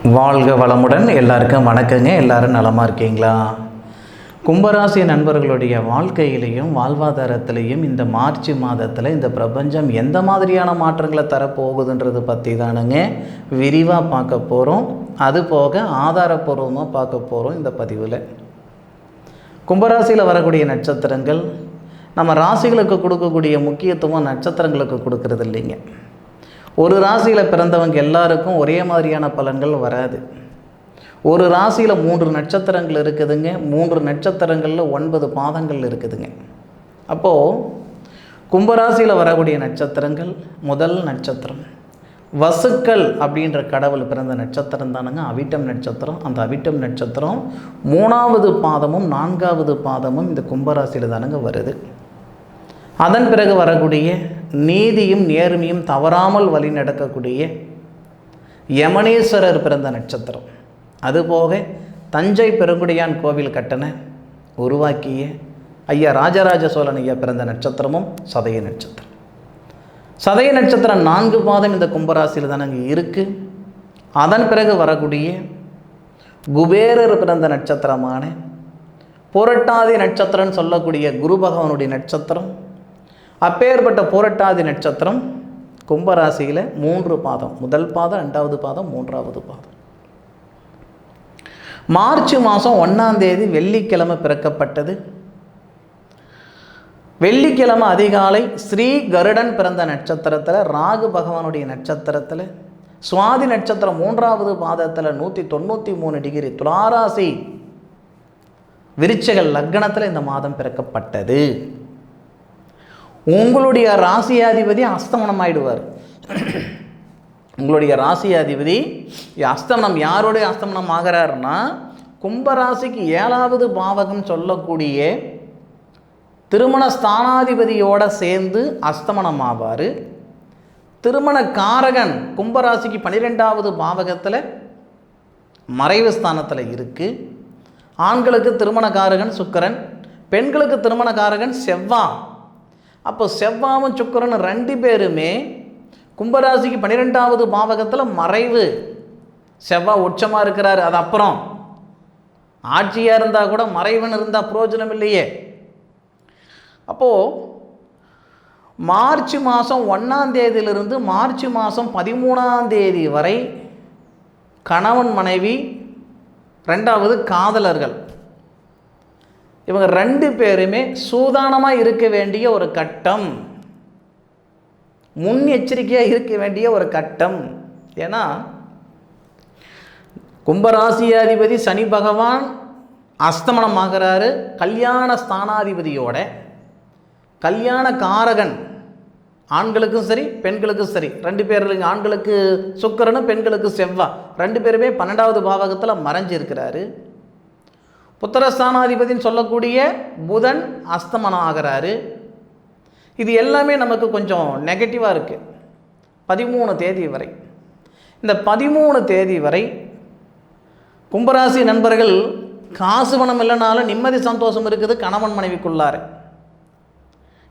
வாழ்க வளமுடன். எல்லாருக்கும் வணக்கங்க. எல்லாரும் நலமாக இருக்கீங்களா? கும்பராசி நண்பர்களுடைய வாழ்க்கையிலையும் வாழ்வாதாரத்திலையும் இந்த மார்ச் மாதத்தில் இந்த பிரபஞ்சம் எந்த மாதிரியான மாற்றங்களை தரப்போகுதுன்றது பற்றி தானுங்க விரிவாக பார்க்க போகிறோம். அது போக ஆதாரப்பூர்வமாக பார்க்க போகிறோம். இந்த பதிவில் கும்பராசியில் வரக்கூடிய நட்சத்திரங்கள் நம்ம ராசிகளுக்கு கொடுக்கக்கூடிய முக்கியத்துவம் நட்சத்திரங்களுக்கு கொடுக்கறது இல்லைங்க. ஒரு ராசியில் பிறந்தவங்க எல்லாருக்கும் ஒரே மாதிரியான பலன்கள் வராது. ஒரு ராசியில் 3 நட்சத்திரங்கள் இருக்குதுங்க. 3 நட்சத்திரங்களில் 9 பாதங்கள் இருக்குதுங்க. அப்போது கும்பராசியில் வரக்கூடிய நட்சத்திரங்கள் முதல் நட்சத்திரம் வசுக்கள் அப்படின்ற கடவுள் பிறந்த நட்சத்திரம் தானுங்க அவிட்டம் நட்சத்திரம். அந்த அவிட்டம் நட்சத்திரம் 3வது பாதமும் 4வது பாதமும் இந்த கும்பராசியில் தானுங்க வருது. அதன் பிறகு வரக்கூடிய நீதியும் நேர்மையும் தவறாமல் வழி நடக்கக்கூடிய யமனேஸ்வரர் பிறந்த நட்சத்திரம். அதுபோக தஞ்சை பெருங்குடியான் கோவில் கட்டண உருவாக்கிய ஐயா ராஜராஜ சோழன் ஐயா பிறந்த நட்சத்திரமும் சதய நட்சத்திரம். சதய நட்சத்திரம் 4 பாதம் இந்த கும்பராசியில் தானங்க இருக்குது. அதன் பிறகு வரக்கூடிய குபேரர் பிறந்த நட்சத்திரமான புரட்டாதி நட்சத்திரம்னு சொல்லக்கூடிய குரு பகவானுடைய நட்சத்திரம். அப்பேற்பட்ட புரட்டாதி நட்சத்திரம் கும்பராசியில் 3 பாதம், முதல் பாதம், 2வது பாதம், 3வது பாதம். மார்ச் மாதம் 1ஆம் தேதி வெள்ளிக்கிழமை பிறக்கப்பட்டது. வெள்ளிக்கிழமை அதிகாலை ஸ்ரீ கருடன் பிறந்த நட்சத்திரத்தில், ராகு பகவானுடைய நட்சத்திரத்தில், சுவாதி நட்சத்திரம் 3வது பாதத்தில் 193 டிகிரி துளாராசி விருச்சிக லக்னத்தில் இந்த மாதம் பிறக்கப்பட்டது. உங்களுடைய ராசியாதிபதி அஸ்தமனம் ஆயிடுவார். உங்களுடைய ராசியாதிபதி அஸ்தமனம் யாருடைய அஸ்தமனம் ஆகிறாருன்னா கும்பராசிக்கு 7வது பாவகம் சொல்லக்கூடிய திருமண ஸ்தானாதிபதியோடு சேர்ந்து அஸ்தமனம் ஆவார். திருமண காரகன் கும்பராசிக்கு 12வது பாவகத்தில் மறைவு ஸ்தானத்தில் இருக்குது. ஆண்களுக்கு திருமண காரகன் சுக்கிரன், பெண்களுக்கு திருமண காரகன் செவ்வாய். அப்போ செவ்வாயும் சுக்கிரன் 2 பேருமே கும்பராசிக்கு 12வது பாவகத்தில் மறைவு. செவ்வாய் உச்சமாக இருக்கிறாரு. அது அப்புறம் ஆட்சியாக இருந்தால் கூட மறைவன் இருந்தால் பிரயோஜனம் இல்லையே. அப்போது மார்ச் மாதம் 1ஆம் தேதியிலிருந்து மார்ச் மாதம் 13ஆம் தேதி வரை கணவன் மனைவி, 2வது காதலர்கள், இவங்க 2 பேருமே சூதானமாக இருக்க வேண்டிய ஒரு கட்டம், முன்னெச்சரிக்கையாக இருக்க வேண்டிய ஒரு கட்டம். ஏன்னா கும்பராசியாதிபதி சனி பகவான் அஸ்தமனம் ஆகிறாரு கல்யாண ஸ்தானாதிபதியோட. கல்யாண காரகன் ஆண்களுக்கும் சரி பெண்களுக்கும் சரி 2 பேர், ஆண்களுக்கு சுக்கிரனும் பெண்களுக்கு செவ்வாய், 2 பேருமே 12வது பாவகத்தில் மறைஞ்சு இருக்கிறாரு. புத்திரஸ்தானாதிபதினு சொல்லக்கூடிய புதன் அஸ்தமனம் ஆகிறாரு. இது எல்லாமே நமக்கு கொஞ்சம் நெகட்டிவாக இருக்குது 13 தேதி வரை. இந்த 13 தேதி வரை கும்பராசி நண்பர்கள் காசு பணம் இல்லைனாலும் நிம்மதி சந்தோஷம் இருக்குது கணவன் மனைவிக்குள்ளார.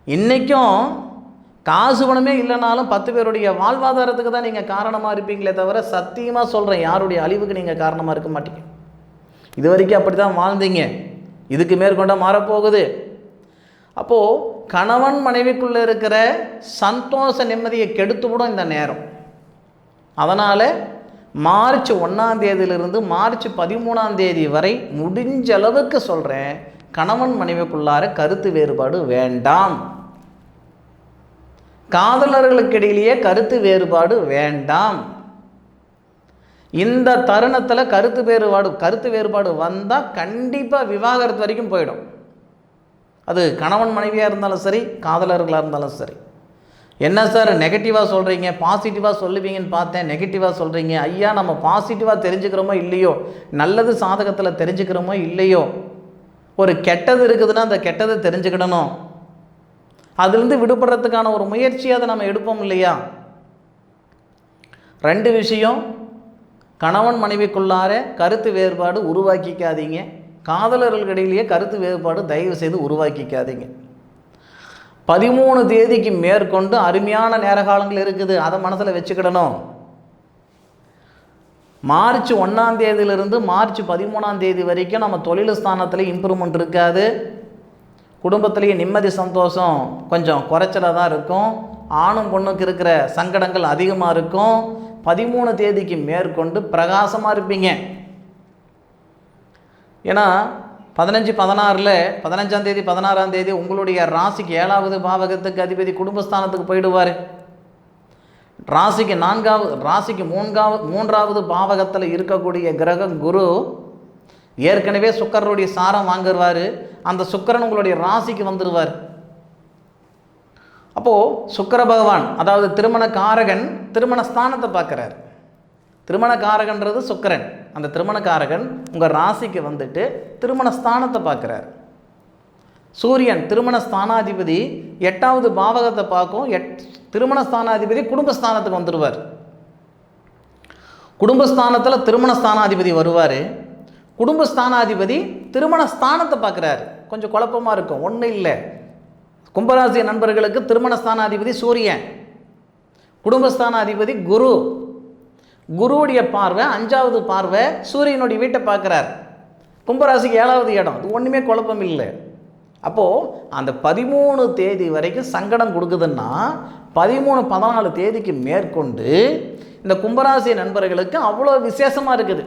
இன்றைக்கும் காசு பணமே இல்லைனாலும் 10 பேருடைய வாழ்வாதாரத்துக்கு தான் நீங்கள் காரணமாக இருப்பீங்களே தவிர சத்தியமாக சொல்கிறேன் யாருடைய அழிவுக்கு நீங்கள் காரணமாக இருக்க மாட்டீங்க. இது வரைக்கும் அப்படி தான் வாழ்ந்தீங்க, இதுக்கு மேற்கொண்ட மாறப்போகுது. அப்போது கணவன் மனைவிக்குள்ளே இருக்கிற சந்தோஷ நிம்மதியை கெடுத்துவிடும் இந்த நேரம். அதனால் மார்ச் 1ஆம் தேதியிலிருந்து மார்ச் 13ஆம் தேதி வரை முடிஞ்ச அளவுக்கு சொல்கிறேன், கணவன் மனைவிக்குள்ளார கருத்து வேறுபாடு வேண்டாம். காதலர்களுக்கு இடையிலேயே கருத்து வேறுபாடு வேண்டாம். இந்த தருணத்தில் கருத்து வேறுபாடு வந்தால் கண்டிப்பாக விவாகரத்து வரைக்கும் போயிடும். அது கணவன் மனைவியாக இருந்தாலும் சரி, காதலர்களாக இருந்தாலும் சரி. என்ன சார் நெகட்டிவாக சொல்கிறீங்க, பாசிட்டிவாக சொல்லுவீங்கன்னு பார்த்தேன், நெகட்டிவாக சொல்கிறீங்க. ஐயா, நம்ம பாசிட்டிவாக தெரிஞ்சுக்கிறோமோ இல்லையோ, நல்லது சாதகத்தில் தெரிஞ்சுக்கிறோமோ இல்லையோ, ஒரு கெட்டது இருக்குதுன்னா அந்த கெட்டதை தெரிஞ்சுக்கிடணும். அதுலேருந்து விடுபடுறதுக்கான ஒரு முயற்சியை அதை நம்ம எடுப்போம் இல்லையா? 2 விஷயம், கணவன் மனைவிக்குள்ளார கருத்து வேறுபாடு உருவாக்கிக்காதீங்க. காதலர்களிடையிலேயே கருத்து வேறுபாடு தயவு செய்து உருவாக்கிக்காதீங்க. 13 தேதிக்கு மேற்கொண்டு அருமையான நேர காலங்கள் இருக்குது, அதை மனசில் வச்சுக்கிடணும். மார்ச் 1ஆம் தேதியிலிருந்து மார்ச் 13ஆம் தேதி வரைக்கும் நம்ம தொழில் ஸ்தானத்தில் இம்ப்ரூவ்மெண்ட் இருக்காது. குடும்பத்திலேயே நிம்மதி சந்தோஷம் கொஞ்சம் குறைச்சலாக தான் இருக்கும். ஆணும் பொண்ணுக்கு இருக்கிற சங்கடங்கள் அதிகமாக இருக்கும். 13 தேதிக்கு மேற்கொண்டு பிரகாசமாக இருப்பீங்க. ஏன்னா 15, 16 15ஆம் தேதி 16ஆம் தேதி உங்களுடைய ராசிக்கு 7வது பாவகத்துக்கு அதிபதி குடும்பஸ்தானத்துக்கு போயிடுவார். ராசிக்கு 3வது பாவகத்தில் இருக்கக்கூடிய கிரகம் குரு ஏற்கனவே சுக்கிரனுடைய சாரம் வாங்குவார். அந்த சுக்கிரன் உங்களுடைய ராசிக்கு வந்துடுவார். அப்போது சுக்கிர பகவான், அதாவது திருமண காரகன், திருமண ஸ்தானத்தை பார்க்குறார். திருமண காரகன்றது சுக்கிரன். அந்த திருமண காரகன் உங்கள் ராசிக்கு வந்துட்டு திருமண ஸ்தானத்தை பார்க்குறார். சூரியன் திருமண ஸ்தானாதிபதி 8வது பாவகத்தை பார்க்கும். திருமண ஸ்தானாதிபதி குடும்பஸ்தானத்துக்கு வந்துடுவார். குடும்பஸ்தானத்தில் திருமண ஸ்தானாதிபதி வருவார். குடும்பஸ்தானாதிபதி திருமண ஸ்தானத்தை பார்க்குறாரு. கொஞ்சம் குழப்பமாக இருக்கும். ஒன்றும் இல்லை, கும்பராசி நண்பர்களுக்கு திருமண ஸ்தானாதிபதி சூரியன், குடும்பஸ்தானாதிபதி குரு. குருவுடைய பார்வை 5வது பார்வை சூரியனுடைய வீட்டை பார்க்குறார். கும்பராசிக்கு 7வது இடம். அது ஒன்றுமே குழப்பம் இல்லை. அப்போது அந்த 13 தேதி வரைக்கும் சங்கடம் கொடுக்குதுன்னா 13, 14 தேதிக்கு மேற்கொண்டு இந்த கும்பராசி நண்பர்களுக்கு அவ்வளோ விசேஷமாக இருக்குது.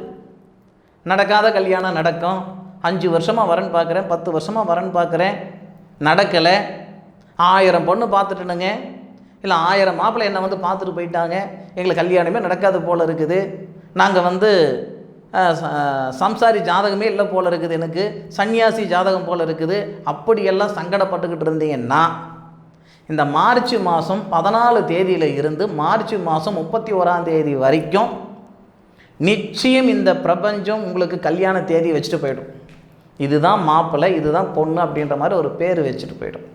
நடக்காத கல்யாணம் நடக்கும். 5 வருஷமாக வரன் பார்க்குறேன், 10 வருஷமாக வரன் பார்க்குறேன், நடக்கலை. 1000 பொண்ணு பார்த்துட்டுனுங்க, இல்லை 1000 மாப்பிள்ளை என்னை வந்து பார்த்துட்டு போயிட்டாங்க, எங்களுக்கு கல்யாணமே நடக்காது போல் இருக்குது, நாங்கள் சம்சாரி ஜாதகமே இல்லை போல் இருக்குது, எனக்கு சன்னியாசி ஜாதகம் போல் இருக்குது, அப்படியெல்லாம் சங்கடப்பட்டுக்கிட்டு இருந்தீங்கன்னா இந்த மார்ச் மாதம் 14 தேதியில் இருந்து மார்ச் மாதம் 31ஆம் தேதி வரைக்கும் நிச்சயம் இந்த பிரபஞ்சம் உங்களுக்கு கல்யாண தேதி வச்சுட்டு போயிடும். இதுதான் மாப்பிள்ளை, இதுதான் பொண்ணு அப்படின்ற மாதிரி ஒரு பேர் வச்சுட்டு போயிடும்.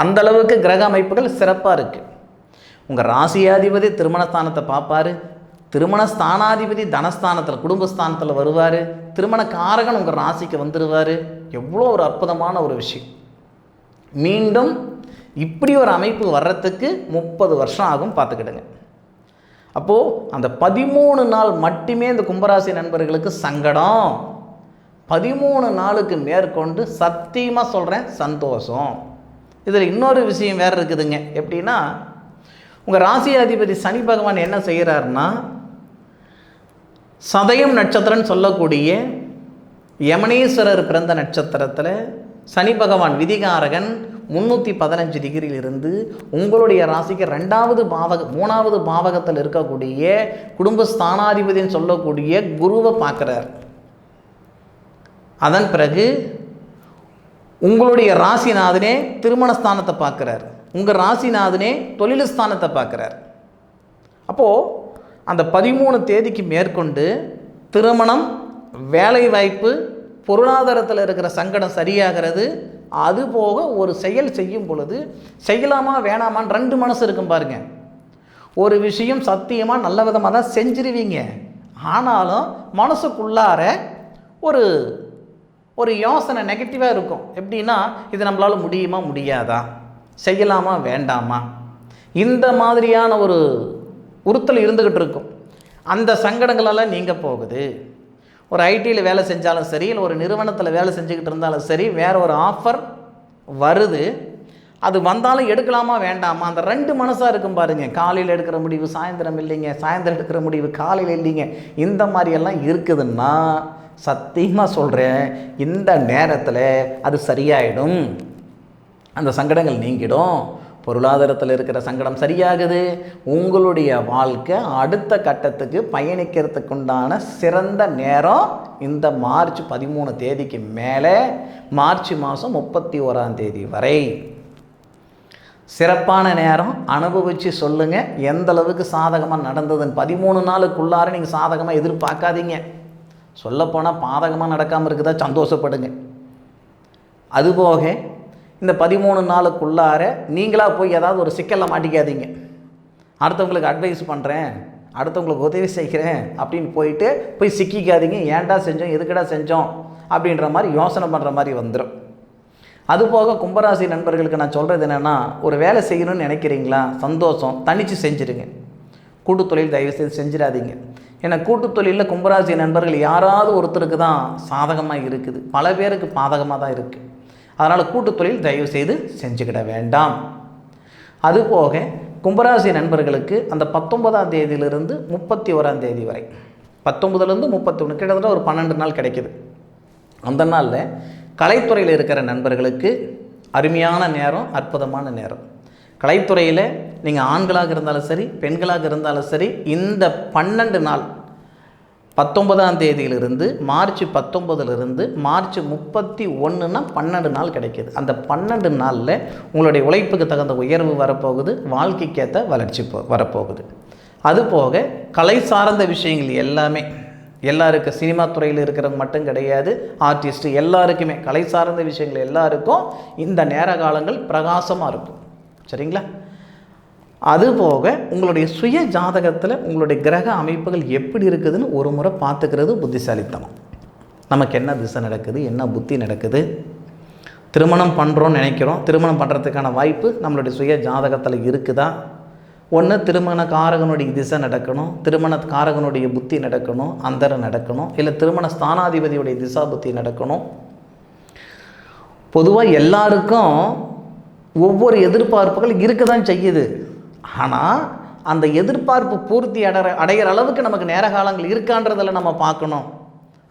அந்தளவுக்கு கிரக அமைப்புகள் சிறப்பாக இருக்குது. உங்கள் ராசியாதிபதி திருமணஸ்தானத்தை பார்ப்பார். திருமண ஸ்தானாதிபதி தனஸ்தானத்தில் குடும்பஸ்தானத்தில் வருவார். திருமண காரகன் உங்கள் ராசிக்கு வந்துடுவார். எவ்வளோ ஒரு அற்புதமான ஒரு விஷயம். மீண்டும் இப்படி ஒரு அமைப்பு வர்றதுக்கு 30 வருஷம் ஆகும், பார்த்துக்கிடுங்க. அப்போது அந்த 13 நாள் மட்டுமே இந்த கும்பராசி நண்பர்களுக்கு சங்கடம். 13 நாளுக்கு மேற்கொண்டு சத்தியமாக சொல்கிறேன் சந்தோஷம். இதில் இன்னொரு விஷயம் வேறு இருக்குதுங்க. எப்படின்னா, உங்கள் ராசி அதிபதி சனி பகவான் என்ன செய்கிறாருன்னா, சதயம் நட்சத்திரம்னு சொல்லக்கூடிய யமனேஸ்வரர் பிறந்த நட்சத்திரத்தில் சனி பகவான் விதிகாரகன் 315 டிகிரியிலிருந்து உங்களுடைய ராசிக்கு 2வது பாவகம் 3வது பாவகத்தில் இருக்கக்கூடிய குடும்பஸ்தானாதிபதினு சொல்லக்கூடிய குருவை பார்க்குறார். அதன் பிறகு உங்களுடைய ராசிநாதனே திருமணஸ்தானத்தை பார்க்குறார். உங்கள் ராசிநாதனே தொழில் ஸ்தானத்தை பார்க்குறார். அப்போது அந்த 13 தேதிக்கு மேற்கொண்டு திருமணம், வேலை வாய்ப்பு, பொருளாதாரத்தில் இருக்கிற சங்கடம் சரியாகிறது. அதுபோக ஒரு செயல் செய்யும் பொழுது செய்யலாமா வேணாமான்னு 2 மனசு இருக்கும் பாருங்கள். ஒரு விஷயம் சத்தியமாக நல்ல விதமாக தான் செஞ்சிருவீங்க. ஆனாலும் மனசுக்குள்ளார ஒரு யோசனை நெகட்டிவாக இருக்கும். எப்படின்னா, இது நம்மளால் முடியுமா முடியாதா, செய்யலாமா வேண்டாமா, இந்த மாதிரியான ஒரு உறுத்தல் இருந்துக்கிட்டு இருக்கும். அந்த சங்கடங்களெல்லாம் நீங்கள் போகுது. ஒரு ஐடியில் வேலை செஞ்சாலும் சரி, இல்லை ஒரு நிறுவனத்தில் வேலை செஞ்சுக்கிட்டு இருந்தாலும் சரி, வேறு ஒரு ஆஃபர் வருது. அது வந்தாலும் எடுக்கலாமா வேண்டாமா, அந்த 2 மனசாக இருக்கும் பாருங்கள். காலையில் எடுக்கிற முடிவு சாயந்தரம் இல்லைங்க, சாயந்தரம் எடுக்கிற முடிவு காலையில் இல்லைங்க, இந்த மாதிரியெல்லாம் இருக்குதுன்னா சத்தியமாக சொல்கிறேன், இந்த நேரத்தில் அது சரியாயிடும். அந்த சங்கடங்கள் நீங்கிடும். பொருளாதாரத்தில் இருக்கிற சங்கடம் சரியாகுது. உங்களுடைய வாழ்க்கை அடுத்த கட்டத்துக்கு பயணிக்கிறதுக்குண்டான சிறந்த நேரம் இந்த மார்ச் 13 தேதிக்கு மேலே மார்ச் மாதம் 31ஆம் தேதி வரை சிறப்பான நேரம். அனுபவித்து சொல்லுங்கள் எந்த அளவுக்கு சாதகமாக நடந்ததுன்னு. 13 நாளுக்குள்ளார நீங்கள் சாதகமாக எதிர்பார்க்காதீங்க. சொல்லப்போனால் பாதகமாக நடக்காமல் இருக்குதா சந்தோஷப்படுங்க. அதுபோக இந்த 13 நாளுக்குள்ளார நீங்களாக போய் ஏதாவது ஒரு சிக்கலில் மாட்டிக்காதீங்க. அடுத்தவங்களுக்கு அட்வைஸ் பண்ணுறேன், அடுத்தவங்களுக்கு உதவி செய்கிறேன் அப்படின்னு போய் சிக்கிக்காதீங்க. ஏன்டா செஞ்சோம், எதுக்கடா செஞ்சோம் அப்படின்ற மாதிரி யோசனை பண்ணுற மாதிரி வந்துடும். அதுபோக கும்பராசி நண்பர்களுக்கு நான் சொல்கிறது என்னென்னா, ஒரு வேலை செய்யணும்னு நினைக்கிறீங்களா, சந்தோஷம், தனித்து செஞ்சுருங்க. கூட்டு தொழில் தயவுசெய்து செஞ்சிடாதீங்க. ஏன்னா கூட்டு தொழிலில் கும்பராசி நண்பர்கள் யாராவது ஒருத்தருக்கு தான் சாதகமாக இருக்குது, பல பேருக்கு பாதகமாக தான் இருக்குது. அதனால் கூட்டு தொழில் தயவு செய்து செஞ்சுக்கிட வேண்டாம். அதுபோக கும்பராசி நண்பர்களுக்கு அந்த 19ஆம் தேதியிலிருந்து 31ஆம் தேதி வரை, 19லேருந்து 31 கிட்டத்தட்ட ஒரு 12 நாள் கிடைக்கிது. அந்த நாளில் கலைத்துறையில் இருக்கிற நண்பர்களுக்கு அருமையான நேரம், அற்புதமான நேரம். கலைத்துறையில் நீங்கள் ஆண்களாக இருந்தாலும் சரி, பெண்களாக இருந்தாலும் சரி, இந்த 12 நாள் 19ஆம் தேதியிலிருந்து மார்ச் 19லிருந்து மார்ச் 31ன்னா 12 நாள் கிடைக்கிது. அந்த 12 நாளில் உங்களுடைய உழைப்புக்கு தகுந்த உயர்வு வரப்போகுது, வாழ்க்கைக்கேற்ற வளர்ச்சி வரப்போகுது. அதுபோக கலை சார்ந்த விஷயங்கள் எல்லாமே, எல்லாருக்கும் சினிமா துறையில் இருக்கிறவங்க மட்டும் கிடையாது, ஆர்டிஸ்ட்டு எல்லாருக்குமே கலை சார்ந்த விஷயங்கள் எல்லாருக்கும் இந்த நேர காலங்கள் பிரகாசமாக இருக்கும். சரிங்களா? அதுபோக உங்களுடைய சுய ஜாதகத்தில் உங்களுடைய கிரக அமைப்புகள் எப்படி இருக்குதுன்னு ஒரு முறை பார்த்துக்கிறது புத்திசாலித்தனம். நமக்கு என்ன திசை நடக்குது, என்ன புத்தி நடக்குது, திருமணம் பண்ணுறோன்னு நினைக்கிறோம், திருமணம் பண்ணுறதுக்கான வாய்ப்பு நம்மளுடைய சுய ஜாதகத்தில் இருக்குதா? ஒன்று திருமணக்காரகனுடைய திசை நடக்கணும், திருமணக்காரகனுடைய புத்தி நடக்கணும், அந்தரம் நடக்கணும், இல்லை திருமண ஸ்தானாதிபதியுடைய திசா புத்தி நடக்கணும். பொதுவாக எல்லாருக்கும் ஒவ்வொரு எதிர்பார்ப்புகள் இருக்க தான் செய்யுது. ஆனால் அந்த எதிர்பார்ப்பு பூர்த்தி அடைகிற அளவுக்கு நமக்கு நேர காலங்கள் இருக்கான்றதில் நம்ம பார்க்கணும்.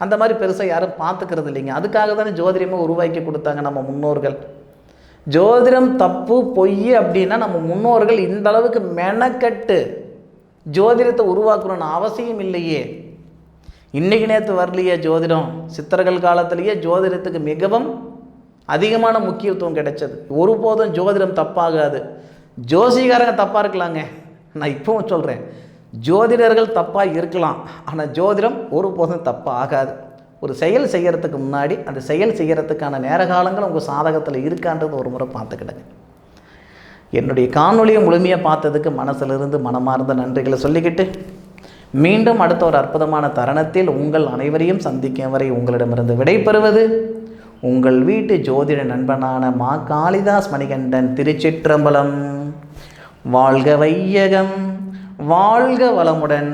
அந்த மாதிரி பெருசாக யாரும் பார்த்துக்கிறது இல்லைங்க. அதுக்காக தானே ஜோதிடமாக உருவாக்கி கொடுத்தாங்க நம்ம முன்னோர்கள். ஜோதிடம் தப்பு பொய் அப்படின்னா நம்ம முன்னோர்கள் இந்த அளவுக்கு மெனக்கட்டு ஜோதிடத்தை உருவாக்கணும்னு அவசியம் இல்லையே. இன்றைக்கி நேற்று வரலையே ஜோதிடம். சித்தர்கள் காலத்திலேயே ஜோதிடத்துக்கு மிகவும் அதிகமான முக்கியத்துவம் கிடைச்சது. ஒருபோதும் ஜோதிடம் தப்பாகாது. ஜோசிகாரங்க தப்பாக இருக்கலாங்க, நான் இப்போவும் சொல்கிறேன், ஜோதிடர்கள் தப்பாக இருக்கலாம், ஆனால் ஜோதிடம் ஒருபோதும் தப்பாக ஆகாது. ஒரு செயல் செய்கிறதுக்கு முன்னாடி அந்த செயல் செய்கிறதுக்கான நேர காலங்கள் உங்கள் சாதகத்தில் இருக்கான்றது ஒரு முறை பார்த்துக்கிடுங்க. என்னுடைய காணொலியை முழுமையாக பார்த்ததுக்கு மனசிலிருந்து மனமார்ந்த நன்றிகளை சொல்லிக்கிட்டு மீண்டும் அடுத்த ஒரு அற்புதமான தருணத்தில் உங்கள் அனைவரையும் சந்திக்கும் வரை உங்களிடமிருந்து விடைபெறுவது உங்கள் வீட்டு ஜோதிட நண்பனான மா காளிதாஸ் மணிகண்டன். திருச்சிற்றம்பலம். வாழ்க வையகம், வாழ்க வளமுடன்.